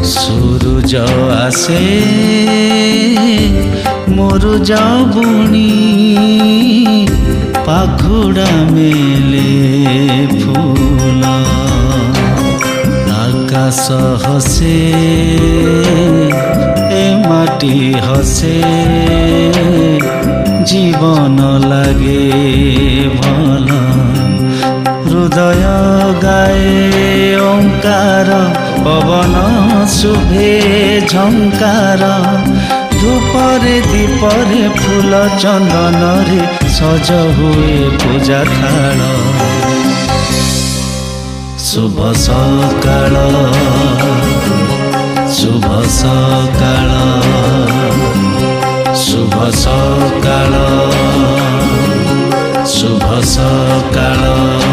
सूरज आसे मुरुज बुणी पाखुड़ा मेले फूल आकाश हसे ए माटी हसे जीवन लागे भल हृदय गाए ओंकार पवन शुभे झंकार धूपरे दीपरे फूल चंदन रे सज हुए पूजा थाल शुभ सकाळ शुभ सकाळ शुभ सकाळ शुभ सकाळ।